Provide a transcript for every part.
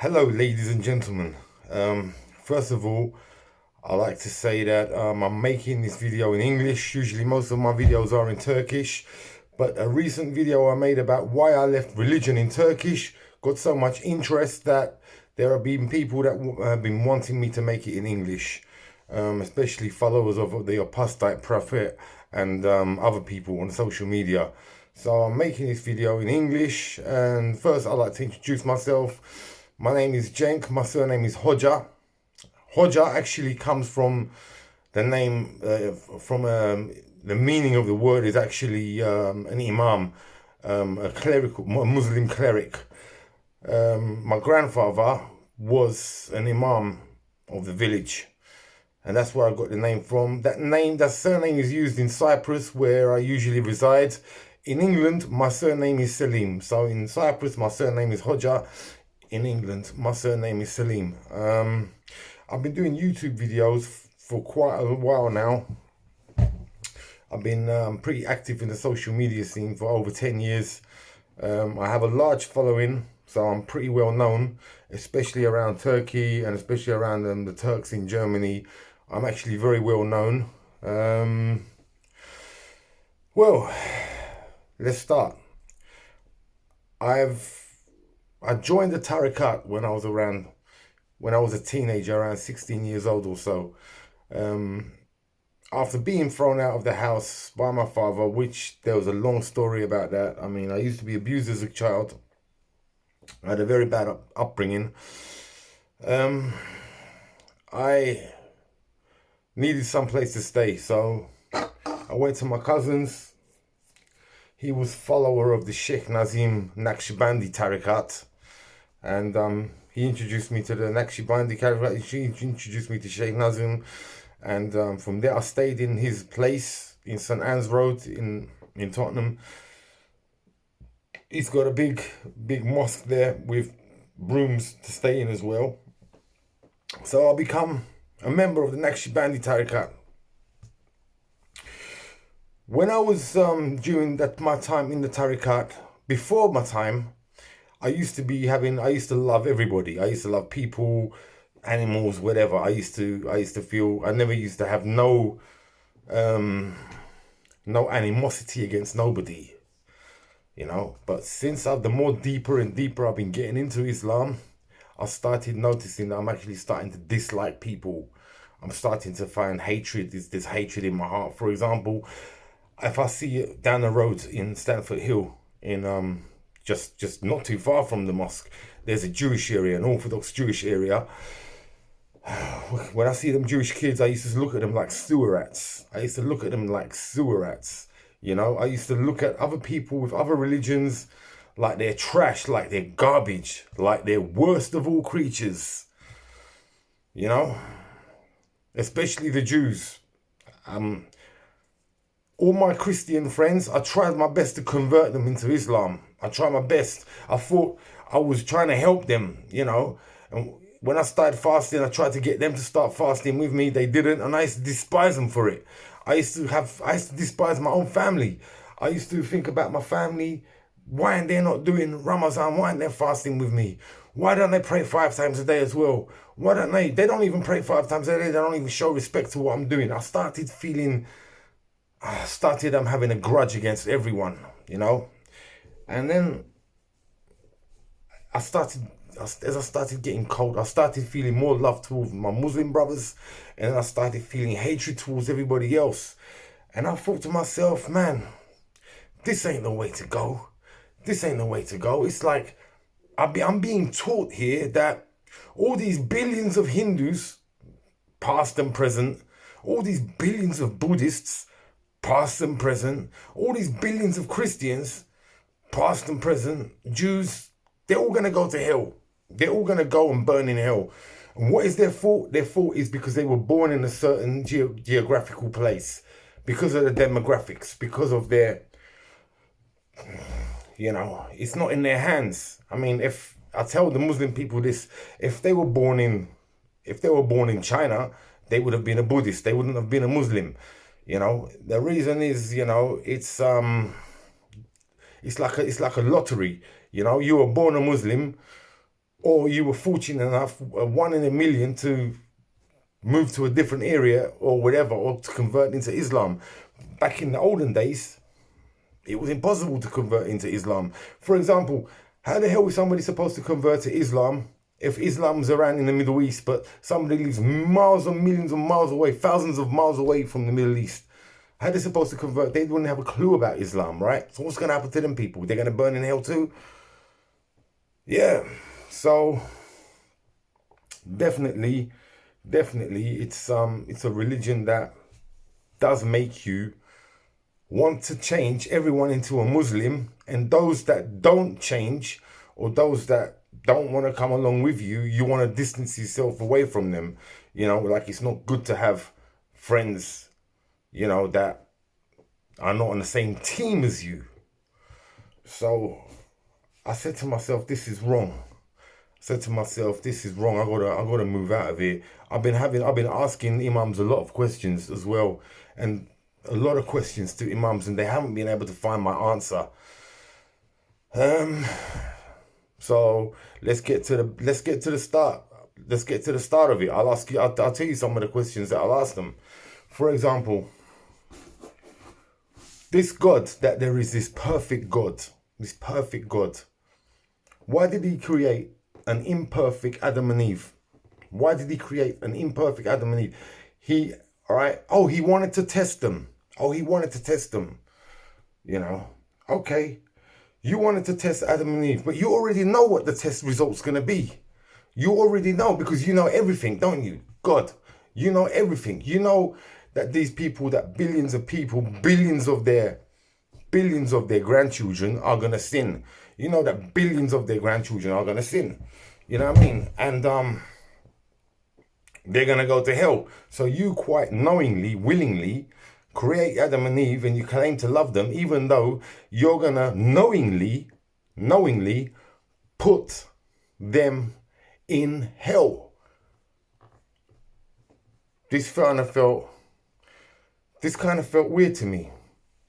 Hello, ladies and gentlemen. First of all, I like to say that I'm making this video in English. Usually, most of my videos are in Turkish, but a recent video I made about why I left religion in Turkish got so much interest that there have been people that have been wanting me to make it in English, especially followers of the apostate prophet and other people on social media. So I'm making this video in English, and first I'd like to introduce myself. My name is Cenk, my surname is Hoca. Hoca actually comes from the name, the meaning of the word is actually an imam, a clerical, a Muslim cleric. My grandfather was an imam of the village, and that's where I got the name from. That surname is used in Cyprus, where I usually reside. In England, my surname is Selim. So in Cyprus, my surname is Hoca. In England, my surname is Selim. I've been doing YouTube videos for quite a while now. I've been pretty active in the social media scene for over 10 years. I have a large following, so I'm pretty well known, especially around Turkey and especially around the Turks in Germany. I'm actually very well known. Well, let's start. I joined the Tariqat when I was a teenager, around 16 years old or so. After being thrown out of the house by my father, which there was a long story about that. I mean, I used to be abused as a child. I had a very bad upbringing. I needed some place to stay, so I went to my cousin's. He was follower of the Sheikh Nazim Naqshbandi Tariqat, and he introduced me to the Naqshbandi Tariqat. He introduced me to Sheikh Nazim, and from there I stayed in his place in St Anne's Road in Tottenham. He's got a big mosque there with rooms to stay in as well. So I become a member of the Naqshbandi Tariqat. When I was during my time in the Tariqat, before my time, I used to love everybody. I used to love people, animals, whatever. I used to feel, I never used to have no animosity against nobody, you know. But since the more deeper and deeper I've been getting into Islam, I started noticing that I'm actually starting to dislike people. I'm starting to find hatred. There's hatred in my heart. For example, if I see it down the road in Stanford Hill, in just not too far from the mosque, there's a Jewish area, an Orthodox Jewish area. When I see them Jewish kids, I used to look at them like sewer rats. You know, I used to look at other people with other religions like they're trash, like they're garbage, like they're worst of all creatures. You know, especially the Jews. All my Christian friends, I tried my best to convert them into Islam. I tried my best. I thought I was trying to help them, you know. And when I started fasting, I tried to get them to start fasting with me. They didn't, and I used to despise them for it. I used to despise my own family. I used to think about my family. Why aren't they not doing Ramadan? Why aren't they fasting with me? Why don't they pray 5 times a day as well? Why don't they? They don't even pray 5 times a day. They don't even show respect to what I'm doing. I started having a grudge against everyone, you know. And then as I started getting cold, I started feeling more love towards my Muslim brothers, and then I started feeling hatred towards everybody else. And I thought to myself, man, this ain't the way to go. This ain't the way to go. It's like I'm being taught here that all these billions of Hindus, past and present, all these billions of Buddhists, past and present, all these billions of Christians, past and present, Jews, they're all going to go to hell. They're all going to go and burn in hell. And what is their fault? Their fault is because they were born in a certain geographical place, because of the demographics, because of their, you know, it's not in their hands. I mean, if I tell the Muslim people this, if they were born in China, they would have been a Buddhist. They wouldn't have been a Muslim. You know, the reason is, you know, it's like a lottery. You know, you were born a Muslim, or you were fortunate enough, one in a million, to move to a different area or whatever, or to convert into Islam. Back in the olden days, it was impossible to convert into Islam. For example, how the hell is somebody supposed to convert to Islam if Islam's around in the Middle East, but somebody lives miles and millions of miles away, thousands of miles away from the Middle East? How are they supposed to convert? They wouldn't have a clue about Islam, right? So what's going to happen to them people? They're going to burn in hell too? Yeah. So definitely, it's a religion that does make you want to change everyone into a Muslim, and those that don't change, or those that don't want to come along with you, you want to distance yourself away from them. You know, like, it's not good to have friends, you know, that are not on the same team as you. So I said to myself, this is wrong. I said to myself, this is wrong. I gotta move out of here. I've been asking imams a lot of questions as well, and a lot of questions to imams, and they haven't been able to find my answer. So let's get to the start. Let's get to the start of it. I'll tell you some of the questions that I'll ask them. For example, this God, that there is this perfect God. Why did he create an imperfect Adam and Eve? Why did he create an imperfect Adam and Eve? He wanted to test them. You know, okay. You wanted to test Adam and Eve, but you already know what the test result's going to be. You already know, because you know everything, don't you? God, you know everything. You know that these people, that billions of people, billions of their grandchildren are going to sin. You know that billions of their grandchildren are going to sin. You know what I mean? And they're going to go to hell. So you quite knowingly, willingly create Adam and Eve, and you claim to love them, even though you're going to knowingly put them in hell. This kind of felt weird to me.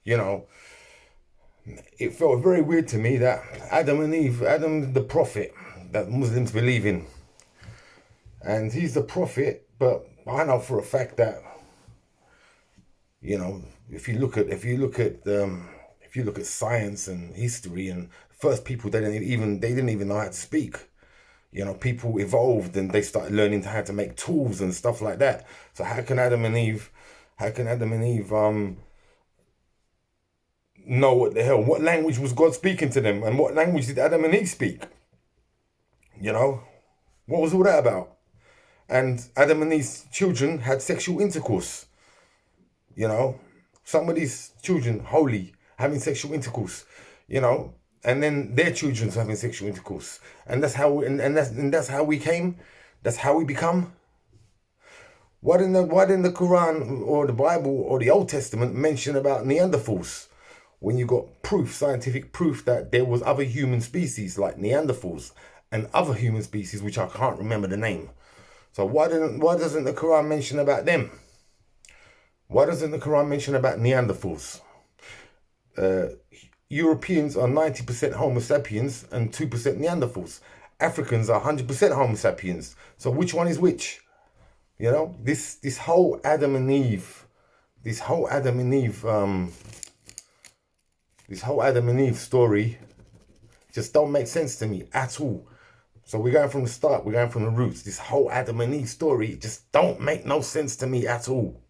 You know, it felt very weird to me that Adam and Eve, Adam the prophet that Muslims believe in, and he's the prophet, but I know for a fact that, you know, if you look at science and history, and first people, they didn't even know how to speak. You know, people evolved and they started learning how to make tools and stuff like that. So how can Adam and Eve know what language was God speaking to them, and what language did Adam and Eve speak? You know, what was all that about? And Adam and Eve's children had sexual intercourse. You know, some of these children, holy, having sexual intercourse, you know, and then their children's having sexual intercourse. And that's how we came. That's how we become. Why didn't the Quran or the Bible or the Old Testament mention about Neanderthals, when you got scientific proof that there was other human species like Neanderthals and other human species which I can't remember the name? So why doesn't the Quran mention about them? Why doesn't the Quran mention about Neanderthals? Europeans are 90% Homo sapiens and 2% Neanderthals. Africans are 100% Homo sapiens. So which one is which? You know, this whole Adam and Eve story just don't make sense to me at all. So we're going from the start, we're going from the roots. This whole Adam and Eve story just don't make no sense to me at all.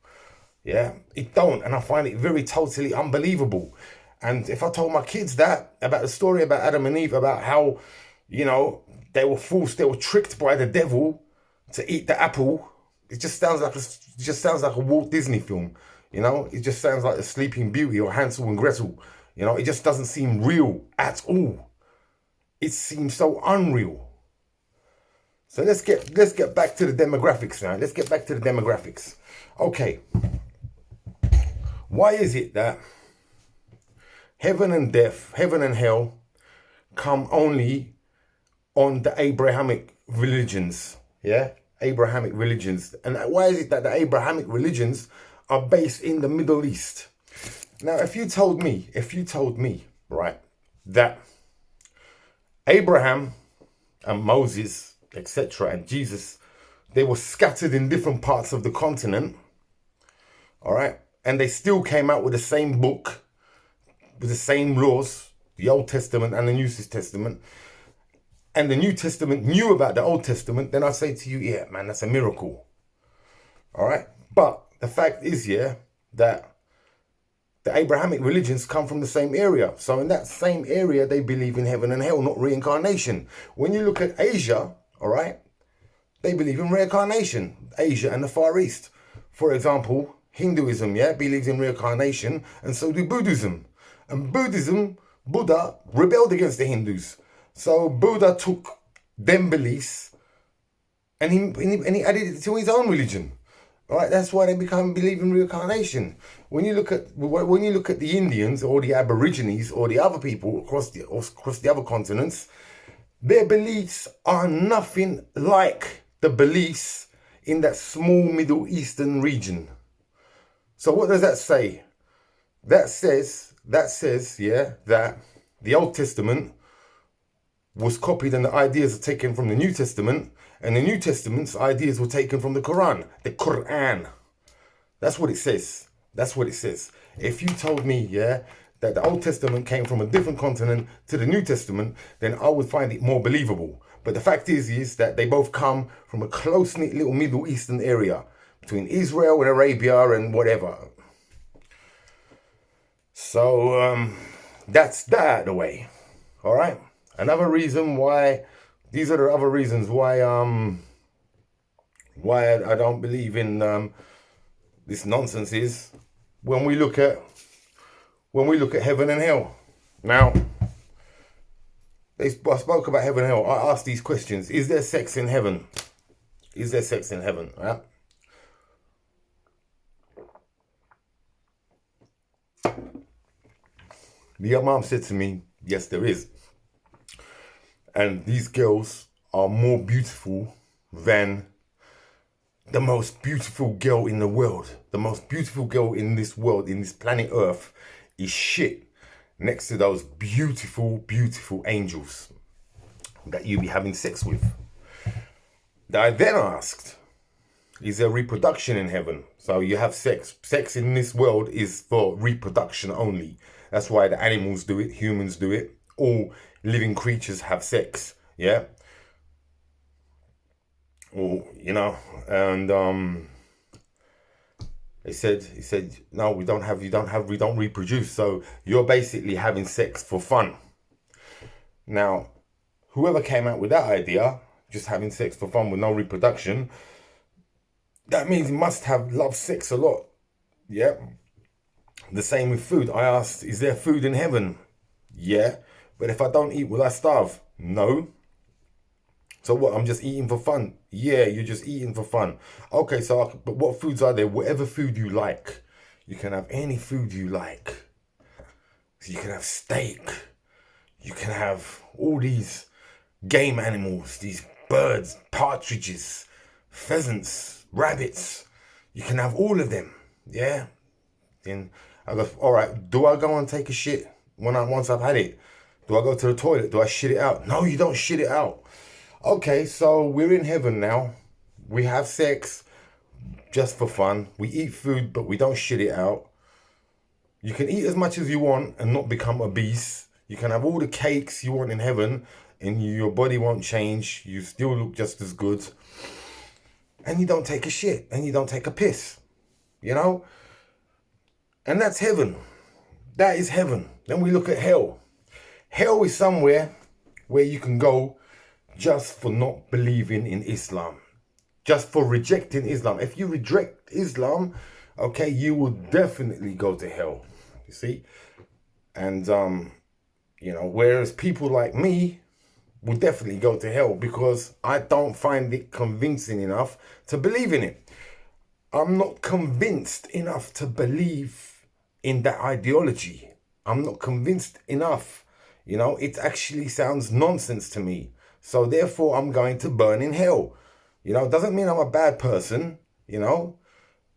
Yeah, it don't. And I find it very totally unbelievable. And if I told my kids that, about the story about Adam and Eve, about how, you know, they were tricked by the devil to eat the apple, it just sounds like a Walt Disney film. You know, it just sounds like the Sleeping Beauty or Hansel and Gretel. You know, it just doesn't seem real at all. It seems so unreal. So let's get back to the demographics now. Let's get back to the demographics. Okay. Why is it that heaven and hell come only on the Abrahamic religions? Yeah? Abrahamic religions. And why is it that the Abrahamic religions are based in the Middle East? Now, if you told me, right, that Abraham and Moses, etc., and Jesus, they were scattered in different parts of the continent, all right? And they still came out with the same book, with the same laws, the Old Testament and the New Testament. And the New Testament knew about the Old Testament, then I say to you, yeah, man, that's a miracle. All right? But the fact is, yeah, that the Abrahamic religions come from the same area. So in that same area, they believe in heaven and hell, not reincarnation. When you look at Asia, all right, they believe in reincarnation, Asia and the Far East. For example, Hinduism, yeah, believes in reincarnation, and so do Buddhism. And Buddha rebelled against the Hindus. So Buddha took them beliefs and he added it to his own religion. All right, that's why they believe in reincarnation. When you look at the Indians or the Aborigines or the other people across the other continents, their beliefs are nothing like the beliefs in that small Middle Eastern region. So what does that say? That says, yeah, that the Old Testament was copied and the ideas are taken from the New Testament, and the New Testament's ideas were taken from the Quran. The Quran. That's what it says. That's what it says. If you told me, yeah, that the Old Testament came from a different continent to the New Testament, then I would find it more believable. But the fact is that they both come from a close-knit little Middle Eastern area between Israel and Arabia and whatever. So that's that the way. All right. Another reason why, these are the other reasons why I don't believe in this nonsense is when we look at heaven and hell. Now, I spoke about heaven and hell. I asked these questions. Is there sex in heaven? Is there sex in heaven? Right? The Imam said to me, yes, there is. And these girls are more beautiful than the most beautiful girl in the world. The most beautiful girl in this world, in this planet Earth, is shit next to those beautiful, beautiful angels that you be having sex with. I then asked, is there reproduction in heaven? So you have sex. Sex in this world is for reproduction only. That's why the animals do it, humans do it. All living creatures have sex, yeah? Or, you know, and he said, no, we don't reproduce. So you're basically having sex for fun. Now, whoever came out with that idea, just having sex for fun with no reproduction, that means you must have loved sex a lot, yeah? The same with food. I asked, is there food in heaven? Yeah. But if I don't eat, will I starve? No. So what, I'm just eating for fun? Yeah, you're just eating for fun. Okay, but what foods are there? Whatever food you like. You can have any food you like. So you can have steak. You can have all these game animals, these birds, partridges, pheasants, rabbits. You can have all of them, yeah? Then I go, all right, do I go and take a shit once I've had it? Do I go to the toilet? Do I shit it out? No, you don't shit it out. Okay, so we're in heaven now. We have sex just for fun. We eat food, but we don't shit it out. You can eat as much as you want and not become obese. You can have all the cakes you want in heaven and your body won't change. You still look just as good. And you don't take a shit and you don't take a piss, you know? And that's heaven. That is heaven. Then we look at hell. Hell is somewhere where you can go just for not believing in Islam. Just for rejecting Islam. If you reject Islam, okay, you will definitely go to hell. You see? And, you know, whereas people like me will definitely go to hell because I don't find it convincing enough to believe in it. I'm not convinced enough to believe in that ideology. I'm not convinced enough. You know, it actually sounds nonsense to me. So therefore, I'm going to burn in hell. You know, it doesn't mean I'm a bad person, you know.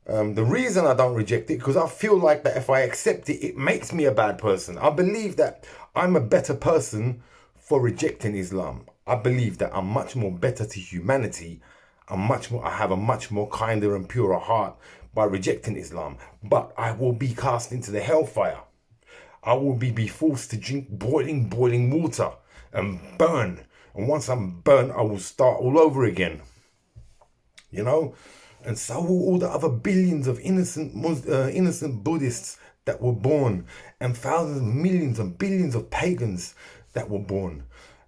The reason I don't reject it, because I feel like that if I accept it, it makes me a bad person. I believe that I'm a better person for rejecting Islam. I believe that I'm much more better to humanity. I have a much more kinder and purer heart by rejecting Islam. But I will be cast into the hellfire. I will be forced to drink boiling water and burn. And once I'm burnt, I will start all over again. You know? And so will all the other billions of innocent Buddhists that were born, and thousands, millions and billions of pagans that were born,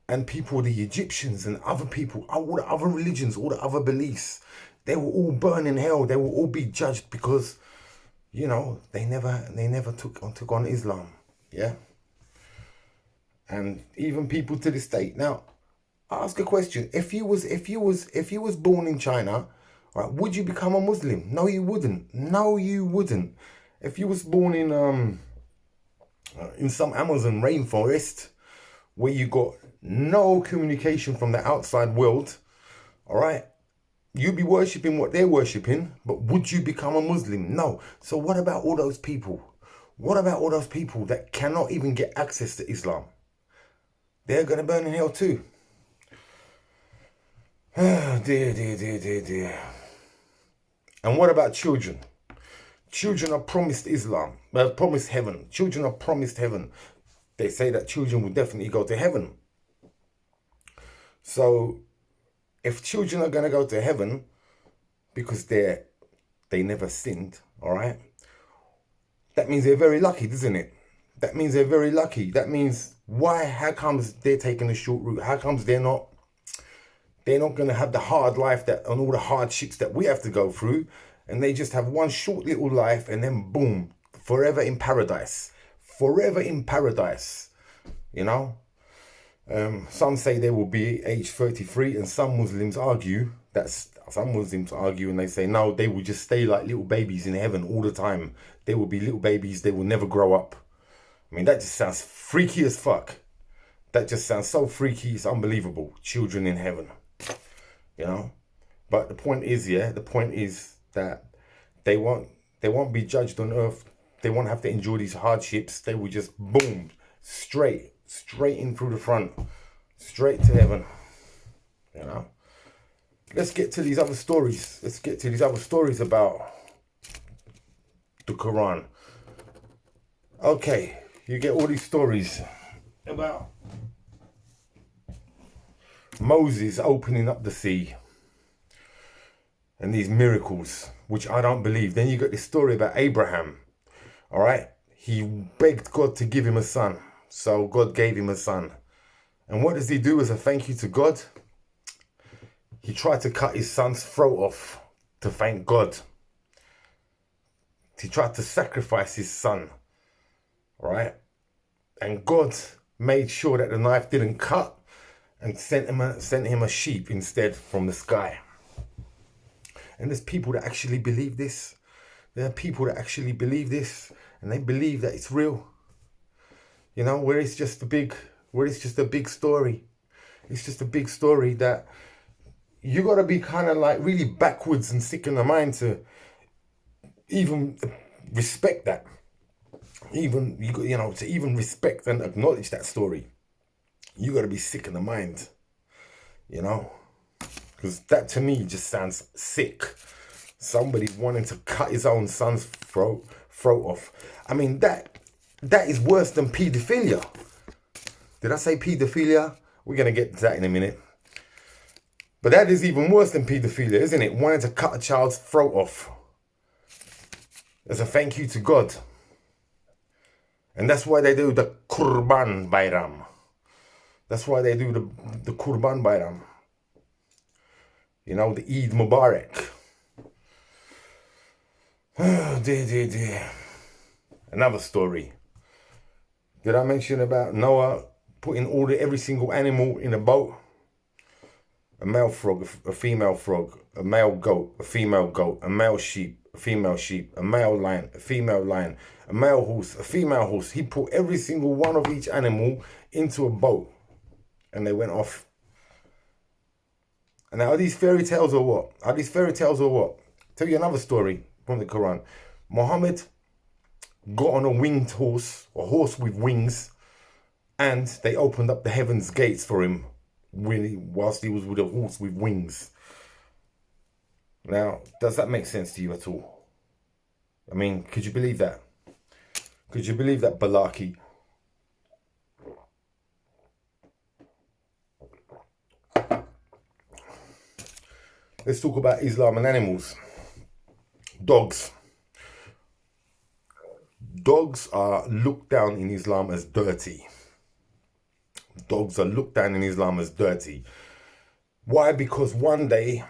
and people, the Egyptians and other people, all the other religions, all the other beliefs, they will all burn in hell. They will all be judged because, you know, they never took on Islam. Yeah. And even people to this day. Now, ask a question. If you was born in China, right, would you become a Muslim? No, you wouldn't. No, you wouldn't. If you was born in some Amazon rainforest where you got no communication from the outside world, all right, you'd be worshipping what they're worshipping, but would you become a Muslim? No. So what about all those people? What about all those people that cannot even get access to Islam? They're going to burn in hell too. Dear. And what about children? Children are promised Islam. Well, promised heaven. Children are promised heaven. They say that children will definitely go to heaven. So, if children are going to go to heaven because they never sinned, all right, that means they're very lucky, doesn't it? That means they're very lucky. That means how comes they're taking the short route? How comes they're not going to have the hard life and all the hardships that we have to go through, and they just have one short little life and then boom, forever in paradise. Forever in paradise, you know? Some say they will be age 33, and some Muslims argue and they say, no, they will just stay like little babies in heaven all the time. They will be little babies. They will never grow up. I mean, that just sounds freaky as fuck. That just sounds so freaky. It's unbelievable. Children in heaven, you know? But the point is that they won't be judged on earth. They won't have to endure these hardships. They will just boom, straight in through the front, straight to heaven, you know? Let's get to these other stories. Let's get to these other stories about the Quran. Okay, you get all these stories about Moses opening up the sea and these miracles, which I don't believe. Then you got this story about Abraham, all right? He begged God to give him a son, so God gave him a son. And what does he do as a thank you to God? He tried to cut his son's throat off to thank God. He tried to sacrifice his son, all right? And God made sure that the knife didn't cut and sent him a sheep instead from the sky. And there's people that actually believe this. There are people that actually believe this, and they believe that it's real. You know, where it's just a big story. It's just a big story that you got to be kind of like really backwards and sick in the mind to even respect that. To even respect and acknowledge that story, you got to be sick in the mind, you know, because that to me just sounds sick. Somebody wanting to cut his own son's throat off. I mean, that is worse than paedophilia. Did I say paedophilia? We're going to get to that in a minute. But that is even worse than paedophilia, isn't it? Wanting to cut a child's throat off as a thank you to God. And that's why they do the Kurban Bayram. That's why they do the Kurban Bayram. You know, the Eid Mubarak. Dear. Another story. Did I mention about Noah putting every single animal in a boat? A male frog, a female frog, a male goat, a female goat, a male sheep, a female sheep, a male lion, a female lion, a male horse, a female horse. He put every single one of each animal into a boat, and they went off. And now, are these fairy tales or what? Tell you another story from the Quran. Muhammad got on a winged horse, a horse with wings, and they opened up the heavens gates for him. whilst he was with a horse with wings. Now, does that make sense to you at all? I mean, could you believe that? Could you believe that Balaki? Let's talk about Islam and animals. Dogs. Dogs are looked down in Islam as dirty. Dogs are looked down in Islam as dirty. Why? Because one day,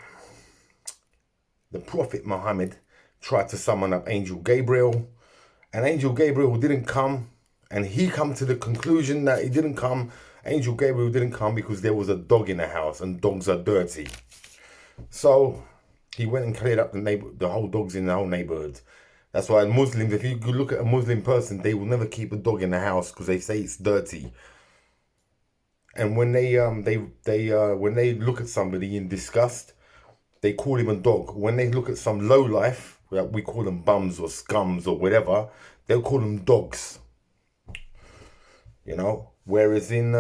the Prophet Muhammad tried to summon up Angel Gabriel, and Angel Gabriel didn't come, and he come to the conclusion that he didn't come. Angel Gabriel didn't come because there was a dog in the house, and dogs are dirty. So he went and cleared up the whole dogs in the whole neighborhood. That's why Muslims, if you look at a Muslim person, they will never keep a dog in the house because they say it's dirty. And when they look at somebody in disgust, they call him a dog. When they look at some low life, we call them bums or scums or whatever, they'll call them dogs. You know, whereas in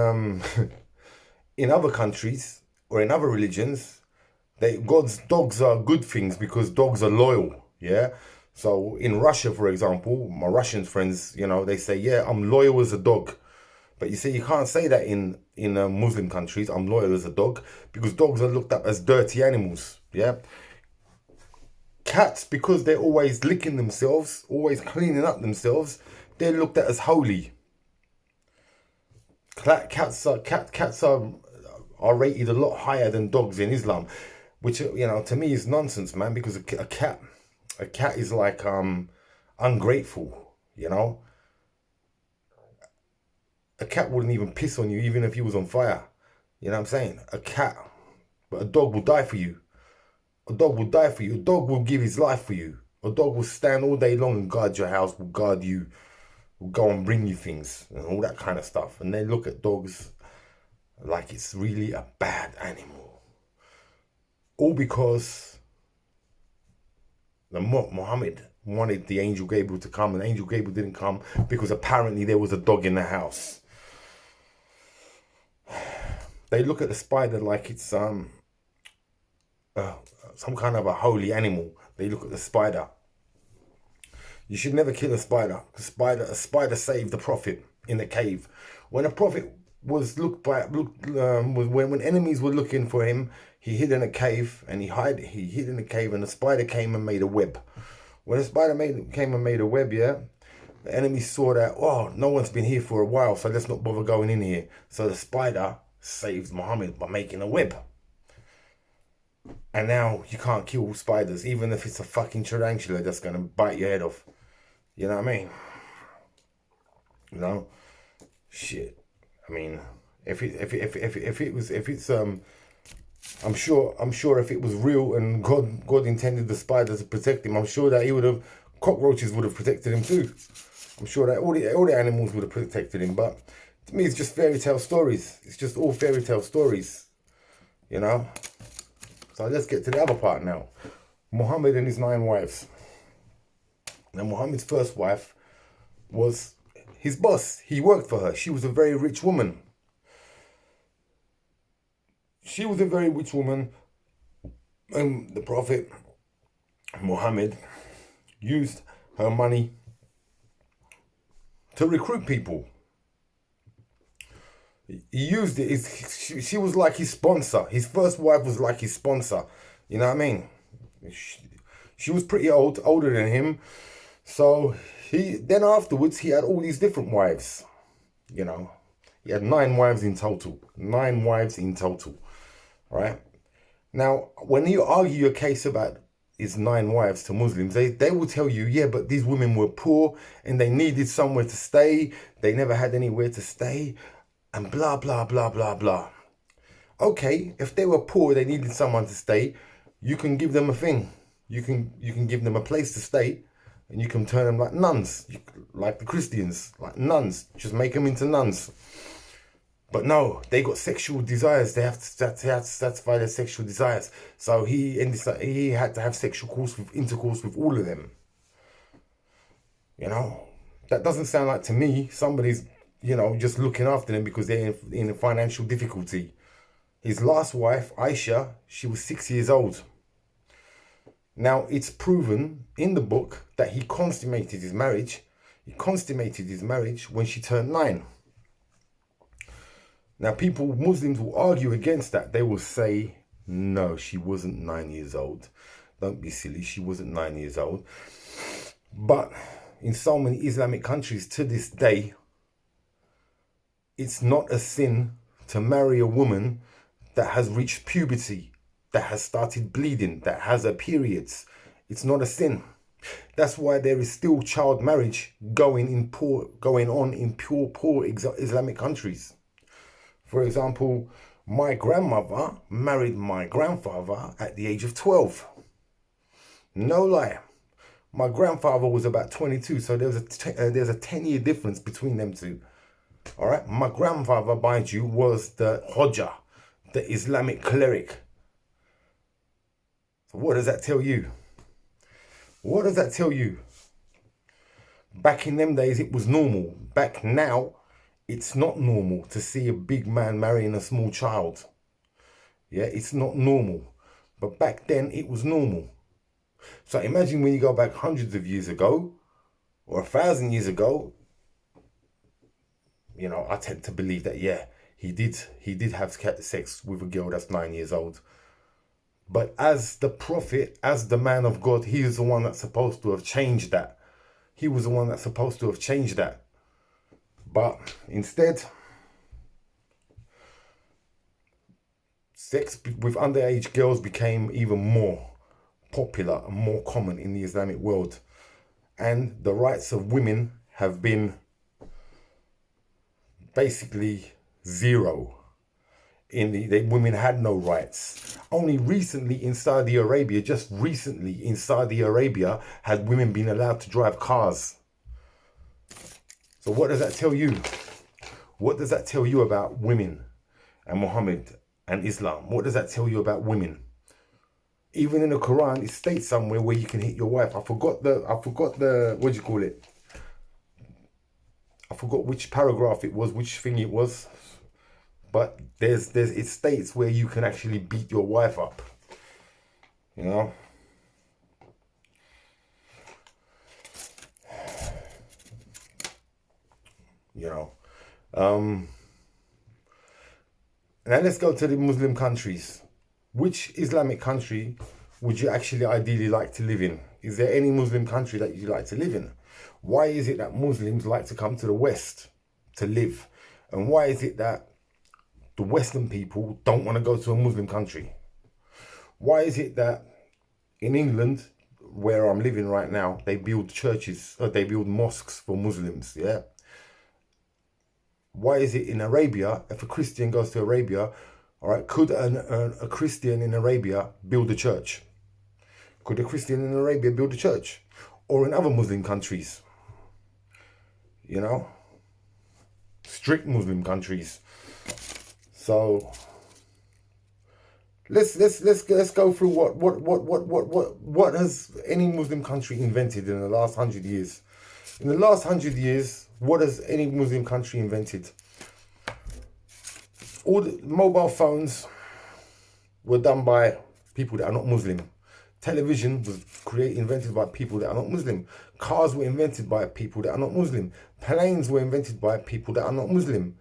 in other countries or in other religions, God's dogs are good things because dogs are loyal. Yeah. So in Russia, for example, my Russian friends, you know, they say, yeah, I'm loyal as a dog. But you see, you can't say that in Muslim countries, I'm loyal as a dog, because dogs are looked up as dirty animals. Yeah. Cats, because they're always licking themselves, always cleaning up themselves, they're looked at as holy. Cats are rated a lot higher than dogs in Islam, which, you know, to me is nonsense, man, because a cat is like ungrateful, you know. A cat wouldn't even piss on you even if you was on fire. You know what I'm saying? A cat. But a dog will die for you. A dog will die for you. A dog will give his life for you. A dog will stand all day long and guard your house, will guard you, will go and bring you things and all that kind of stuff. And they look at dogs like it's really a bad animal. All because Muhammad wanted the Angel Gabriel to come, and Angel Gabriel didn't come because apparently there was a dog in the house. They look at the spider like it's some kind of a holy animal. They look at the spider. You should never kill a spider. A spider saved the Prophet in the cave. When a Prophet was when enemies were looking for him, he hid in a cave, and he hid in a cave, and the spider came and made a web. When the spider came and made a web, yeah, the enemy saw that, oh, no one's been here for a while, so let's not bother going in here. So the spider saved Muhammad by making a web. And now you can't kill spiders, even if it's a fucking tarantula that's gonna bite your head off. You know what I mean? You know, shit. I mean, I'm sure if it was real and God intended the spider to protect him, I'm sure that cockroaches would have protected him too. I'm sure that all the animals would have protected him. But to me, it's just fairy tale stories. It's just all fairy tale stories, you know. So let's get to the other part now. Muhammad and his 9 wives. Now, Muhammad's first wife was his boss. He worked for her. She was a very rich woman. And the Prophet Muhammad used her money to recruit people. He used it. She was like his sponsor. His first wife was like his sponsor. You know what I mean? She was pretty older than him. So then afterwards he had all these different wives. You know, he had 9 wives in total. 9 wives in total. Right? Now, when you argue your case about his 9 wives to Muslims, they will tell you, yeah, but these women were poor and they needed somewhere to stay. They never had anywhere to stay. And blah, blah, blah, blah, blah. Okay, if they were poor, they needed someone to stay, you can give them a thing. You can give them a place to stay, and you can turn them like nuns, like the Christians, like nuns. Just make them into nuns. But no, they got sexual desires. They have to satisfy their sexual desires. So he had to have sexual intercourse with all of them. You know, that doesn't sound like to me somebody's, you know, just looking after them because they're in financial difficulty. His last wife, Aisha, she was 6 years old. Now, it's proven in the book that he consummated his marriage. He consummated his marriage when she turned 9. Now, Muslims will argue against that. They will say, no, she wasn't 9 years old. Don't be silly, she wasn't 9 years old. But in so many Islamic countries to this day, it's not a sin to marry a woman that has reached puberty, that has started bleeding, that has her periods. It's not a sin. That's why there is still child marriage going on in poor Islamic countries. For example, my grandmother married my grandfather at the age of 12. No lie. My grandfather was about 22, so there's a 10-year difference between them two. All right. My grandfather, mind you, was the Hodja, the Islamic cleric. So what does that tell you? What does that tell you? Back in them days, it was normal. Back now, it's not normal to see a big man marrying a small child. Yeah, it's not normal. But back then, it was normal. So imagine when you go back hundreds of years ago, or 1,000 years ago, you know, I tend to believe that, yeah, he did have sex with a girl that's 9 years old. But as the prophet, as the man of God, he is the one that's supposed to have changed that. He was the one that's supposed to have changed that. But instead, sex with underage girls became even more popular and more common in the Islamic world. And the rights of women have been basically zero. Women had no rights. Only recently in Saudi Arabia, just recently in Saudi Arabia, had women been allowed to drive cars. So what does that tell you? What does that tell you about women and Muhammad and Islam? What does that tell you about women? Even in the Quran, it states somewhere where you can hit your wife. I forgot the what do you call it? I forgot which paragraph it was, which thing it was. But it states where you can actually beat your wife up. You know? You know. Now let's go to the Muslim countries. Which Islamic country would you actually ideally like to live in? Is there any Muslim country that you'd like to live in? Why is it that Muslims like to come to the West to live? And why is it that the Western people don't want to go to a Muslim country? Why is it that in England, where I'm living right now, they build churches, or they build mosques for Muslims, yeah? Why is it in Arabia, if a Christian goes to Arabia, all right, could a Christian in Arabia build a church? Could a Christian in Arabia build a church? Or in other Muslim countries? You know? Strict Muslim countries. So let's go through what has any Muslim country invented in the last 100 years. In the last 100 years, what has any Muslim country invented? All the mobile phones were done by people that are not Muslim. Television was invented by people that are not Muslim. Cars were invented by people that are not Muslim. Planes were invented by people that are not Muslim.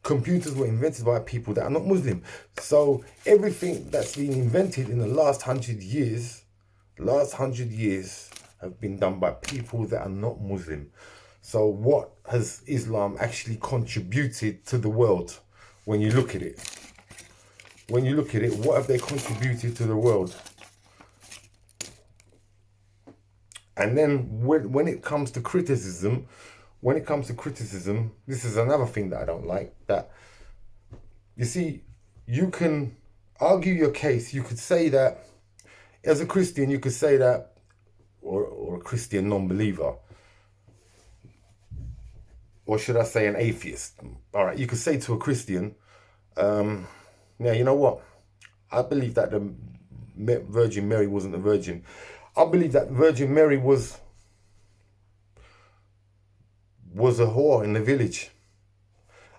Computers were invented by people that are not Muslim. So everything that's been invented in the last 100 years, have been done by people that are not Muslim. So what has Islam actually contributed to the world when you look at it? When you look at it, what have they contributed to the world? And then when it comes to criticism, this is another thing that I don't like. That, you see, you can argue your case. You could say that, as a Christian, you could say that, or a Christian non-believer, or should I say an atheist? All right, you could say to a Christian, yeah, you know what? I believe that the Virgin Mary wasn't a virgin. I believe that Virgin Mary was a whore in the village.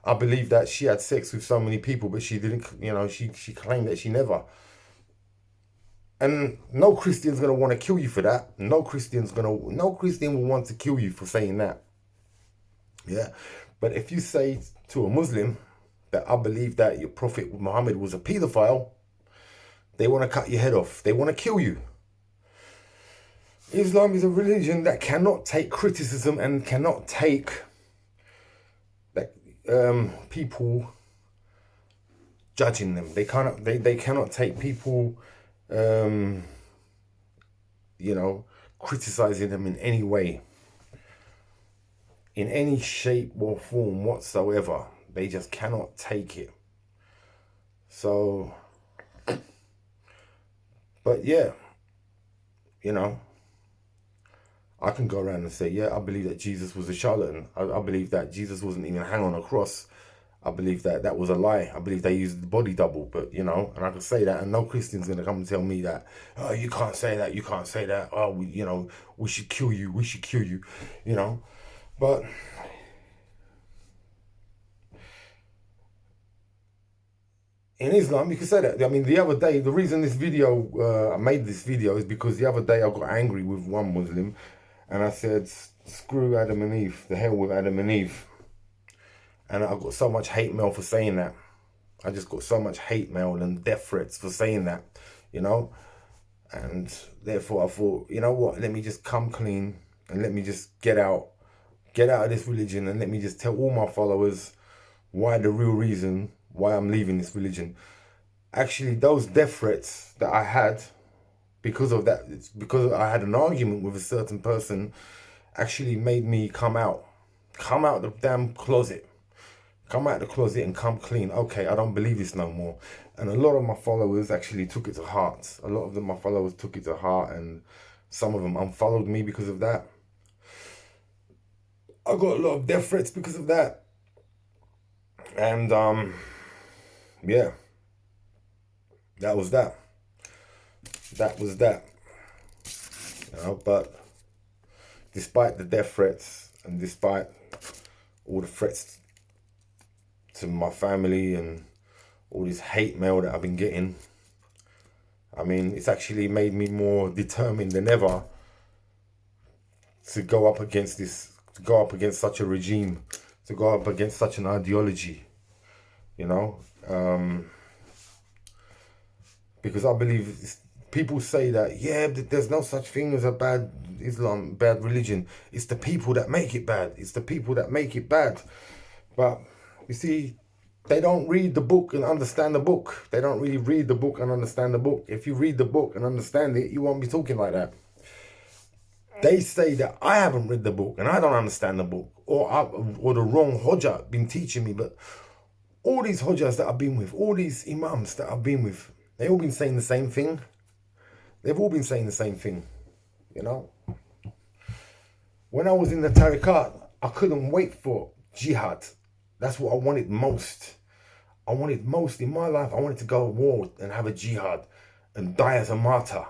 I believe that she had sex with so many people, but she didn't, she claimed that she never. And no Christian's going to want to kill you for that. No Christian will want to kill you for saying that. Yeah. But if you say to a Muslim that I believe that your Prophet Muhammad was a pedophile, they want to cut your head off. They want to kill you. Islam is a religion that cannot take criticism and cannot take people judging them. They cannot take people criticizing them in any way, in any shape or form whatsoever. They just cannot take it. So, but yeah, I can go around and say, yeah, I believe that Jesus was a charlatan. I believe that Jesus wasn't even hung on a cross. I believe that that was a lie. I believe they used the body double, but, and I can say that, and no Christian's going to come and tell me that, oh, you can't say that, you can't say that, oh, we should kill you, but in Islam, you can say that. I mean, the other day, the reason this video, I made this video is because the other day I got angry with one Muslim, and I said, screw Adam and Eve, the hell with Adam and Eve. And I got so much hate mail for saying that. I just got so much hate mail and death threats for saying that, And therefore I thought, you know what, let me just come clean and let me just get out of this religion, and let me just tell all my followers why the real reason why I'm leaving this religion. Actually, those death threats that I had, because of that, it's because I had an argument with a certain person, actually made me come out the damn closet. Come out of the closet and come clean. Okay, I don't believe this no more. And a lot of my followers actually took it to heart. A lot of my followers took it to heart, and some of them unfollowed me because of that. I got a lot of death threats because of that. And yeah, that was that. But despite the death threats and despite all the threats to my family and all this hate mail that I've been getting, I mean, it's actually made me more determined than ever to go up against such a regime, to go up against such an ideology, because I believe people say that, yeah, there's no such thing as a bad Islam, bad religion. It's the people that make it bad. It's the people that make it bad. But you see, they don't read the book and understand the book. They don't really read the book and understand the book. If you read the book and understand it, you won't be talking like that. They say that I haven't read the book and I don't understand the book, or the wrong Hodja been teaching me. But all these Hodjas that I've been with, all these Imams that I've been with, they all been saying the same thing. They've all been saying the same thing, When I was in the Tariqat, I couldn't wait for jihad. That's what I wanted most. I wanted most in my life. I wanted to go to war and have a jihad and die as a martyr.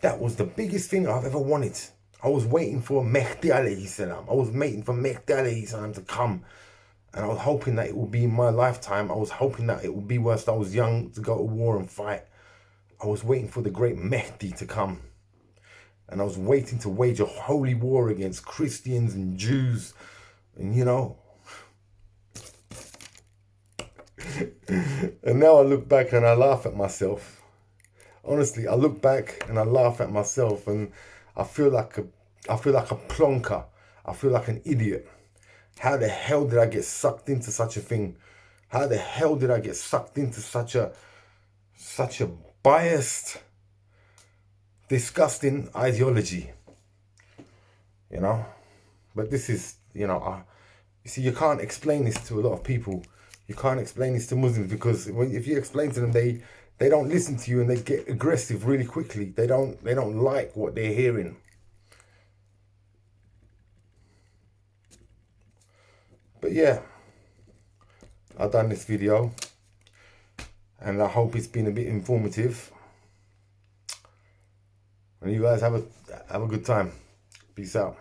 That was the biggest thing I've ever wanted. I was waiting for Mehdi alayhi salam. I was waiting for Mehdi alayhi salam to come. And I was hoping that it would be in my lifetime. I was hoping that it would be whilst I was young to go to war and fight. I was waiting for the great Mehdi to come. And I was waiting to wage a holy war against Christians and Jews. And and now I look back and I laugh at myself. Honestly, I look back and I laugh at myself, and I feel like a plonker. I feel like an idiot. How the hell did I get sucked into such a thing? How the hell did I get sucked into such a biased, disgusting ideology? But this is, you see, you can't explain this to a lot of people. You can't explain this to Muslims, because if you explain to them, they don't listen to you and they get aggressive really quickly. They don't like what they're hearing. But yeah, I've done this video and I hope it's been a bit informative. And you guys have a good time. Peace out.